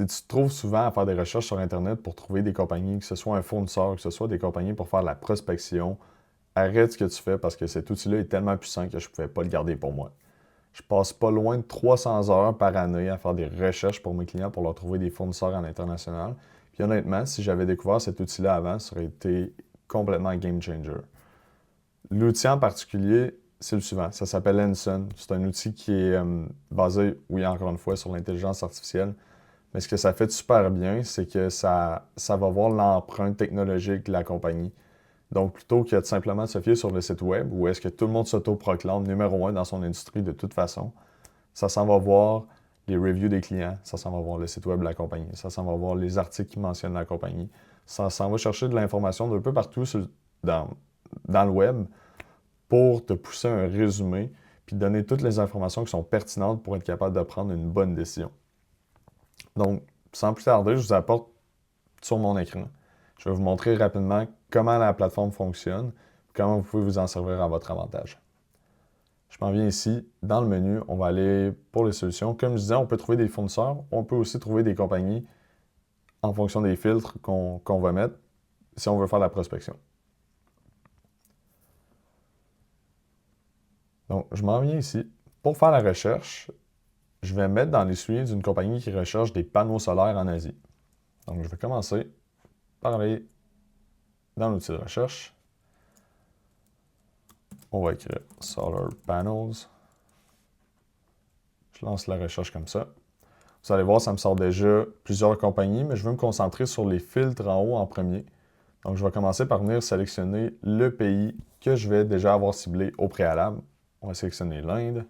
Si tu te trouves souvent à faire des recherches sur Internet pour trouver des compagnies, que ce soit un fournisseur, que ce soit des compagnies pour faire de la prospection, arrête ce que tu fais parce que cet outil-là est tellement puissant que je ne pouvais pas le garder pour moi. Je passe pas loin de 300 heures par année à faire des recherches pour mes clients pour leur trouver des fournisseurs à l'international. Puis honnêtement, si j'avais découvert cet outil-là avant, ça aurait été complètement game changer. L'outil en particulier, c'est le suivant. Ça s'appelle Ensign. C'est un outil qui est basé, oui, encore une fois, sur l'intelligence artificielle. Mais ce que ça fait de super bien, c'est que ça va voir l'empreinte technologique de la compagnie. Donc, plutôt que de simplement se fier sur le site web, où est-ce que tout le monde s'auto-proclame numéro un dans son industrie de toute façon, ça s'en va voir les reviews des clients, ça s'en va voir le site web de la compagnie, ça s'en va voir les articles qui mentionnent la compagnie, ça s'en va chercher de l'information d'un peu partout dans le web pour te pousser un résumé puis donner toutes les informations qui sont pertinentes pour être capable de prendre une bonne décision. Donc, sans plus tarder, je vous apporte sur mon écran. Je vais vous montrer rapidement comment la plateforme fonctionne, comment vous pouvez vous en servir à votre avantage. Je m'en viens ici, dans le menu, on va aller pour les solutions. Comme je disais, on peut trouver des fournisseurs, on peut aussi trouver des compagnies en fonction des filtres qu'on va mettre si on veut faire la prospection. Donc, je m'en viens ici. Pour faire la recherche, je vais mettre dans les souliers d'une compagnie qui recherche des panneaux solaires en Asie. Donc, je vais commencer par aller dans l'outil de recherche. On va écrire Solar Panels. Je lance la recherche comme ça. Vous allez voir, ça me sort déjà plusieurs compagnies, mais je veux me concentrer sur les filtres en haut en premier. Donc, je vais commencer par venir sélectionner le pays que je vais déjà avoir ciblé au préalable. On va sélectionner l'Inde.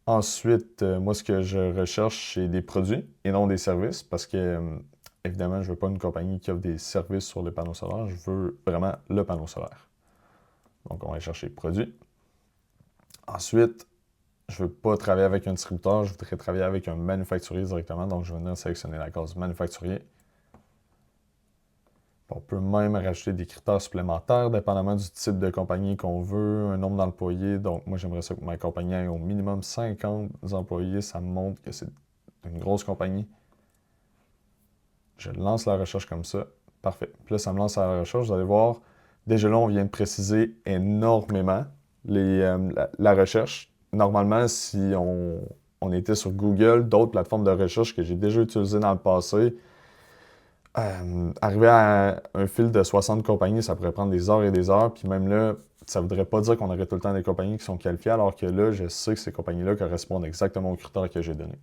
Ensuite, moi, ce que je recherche, c'est des produits et non des services parce que, évidemment, je ne veux pas une compagnie qui offre des services sur les panneaux solaires. Je veux vraiment le panneau solaire. Donc, on va aller chercher produits. Ensuite, je ne veux pas travailler avec un distributeur, je voudrais travailler avec un manufacturier directement. Donc, je vais venir sélectionner la case manufacturier. On peut même rajouter des critères supplémentaires, dépendamment du type de compagnie qu'on veut, un nombre d'employés. Donc, moi, j'aimerais ça que ma compagnie ait au minimum 50 employés. Ça me montre que c'est une grosse compagnie. Je lance la recherche comme ça. Parfait. Puis là, ça me lance à la recherche. Vous allez voir, déjà là, on vient de préciser énormément la recherche. Normalement, si on était sur Google, d'autres plateformes de recherche que j'ai déjà utilisées dans le passé, arriver à un fil de 60 compagnies, ça pourrait prendre des heures et des heures. Puis même là, ça ne voudrait pas dire qu'on aurait tout le temps des compagnies qui sont qualifiées, alors que là, je sais que ces compagnies-là correspondent exactement aux critères que j'ai donnés.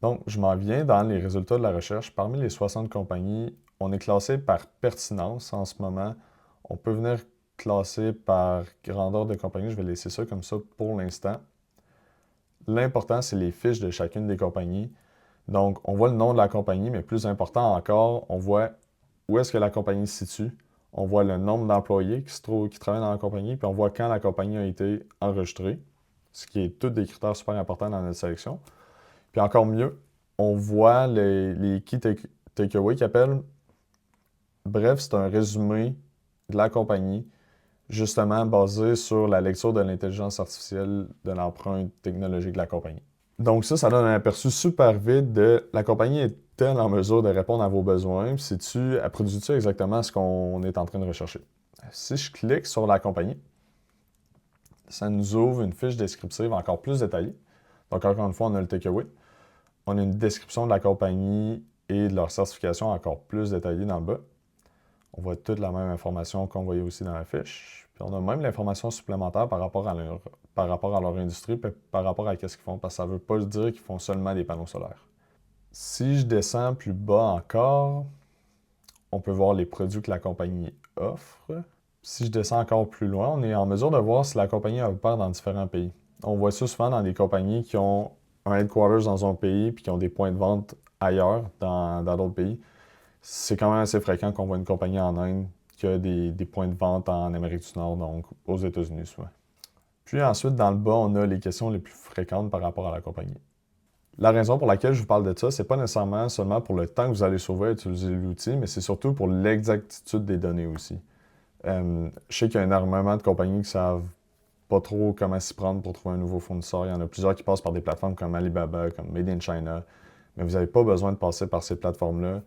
Donc, je m'en viens dans les résultats de la recherche. Parmi les 60 compagnies, on est classé par pertinence en ce moment. On peut venir classer par grandeur de compagnie. Je vais laisser ça comme ça pour l'instant. L'important, c'est les fiches de chacune des compagnies. Donc, on voit le nom de la compagnie, mais plus important encore, on voit où est-ce que la compagnie se situe. On voit le nombre d'employés qui travaillent dans la compagnie, puis on voit quand la compagnie a été enregistrée, ce qui est tous des critères super importants dans notre sélection. Puis encore mieux, on voit les key takeaways qu'ils appellent. Bref, c'est un résumé de la compagnie, justement basé sur la lecture de l'intelligence artificielle de l'empreinte technologique de la compagnie. Donc ça donne un aperçu super vite de la compagnie est-elle en mesure de répondre à vos besoins, puis elle produit-tu exactement ce qu'on est en train de rechercher. Si je clique sur la compagnie, ça nous ouvre une fiche descriptive encore plus détaillée. Donc encore une fois, on a le takeaway. On a une description de la compagnie et de leur certification encore plus détaillée dans le bas. On voit toute la même information qu'on voyait aussi dans la fiche. Puis on a même l'information supplémentaire par rapport à leur industrie, puis par rapport à ce qu'ils font, parce que ça ne veut pas dire qu'ils font seulement des panneaux solaires. Si je descends plus bas encore, on peut voir les produits que la compagnie offre. Si je descends encore plus loin, on est en mesure de voir si la compagnie opère dans différents pays. On voit ça souvent dans des compagnies qui ont un headquarters dans un pays puis qui ont des points de vente ailleurs, dans d'autres pays. C'est quand même assez fréquent qu'on voit une compagnie en Inde qui a des points de vente en Amérique du Nord, donc aux États-Unis souvent. Puis ensuite, dans le bas, on a les questions les plus fréquentes par rapport à la compagnie. La raison pour laquelle je vous parle de ça, c'est pas nécessairement seulement pour le temps que vous allez sauver à utiliser l'outil, mais c'est surtout pour l'exactitude des données aussi. Je sais qu'il y a énormément de compagnies qui savent pas trop comment s'y prendre pour trouver un nouveau fournisseur. Il y en a plusieurs qui passent par des plateformes comme Alibaba, comme Made in China. mais vous n'avez pas besoin de passer par ces plateformes-là.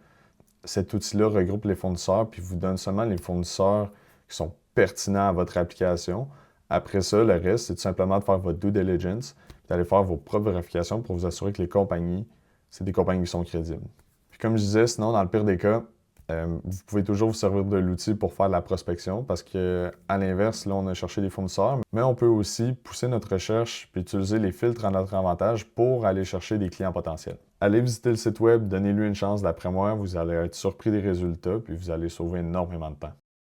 Cet outil-là regroupe les fournisseurs puis vous donne seulement les fournisseurs qui sont pertinents à votre application. Après ça, le reste, c'est tout simplement de faire votre due diligence, d'aller faire vos propres vérifications pour vous assurer que les compagnies, c'est des compagnies qui sont crédibles. Puis comme je disais, sinon, dans le pire des cas, vous pouvez toujours vous servir de l'outil pour faire de la prospection parce que, à l'inverse, là, on a cherché des fournisseurs, mais on peut aussi pousser notre recherche puis utiliser les filtres à notre avantage pour aller chercher des clients potentiels. Allez visiter le site web, donnez-lui une chance. D'après moi, vous allez être surpris des résultats puis vous allez sauver énormément de temps.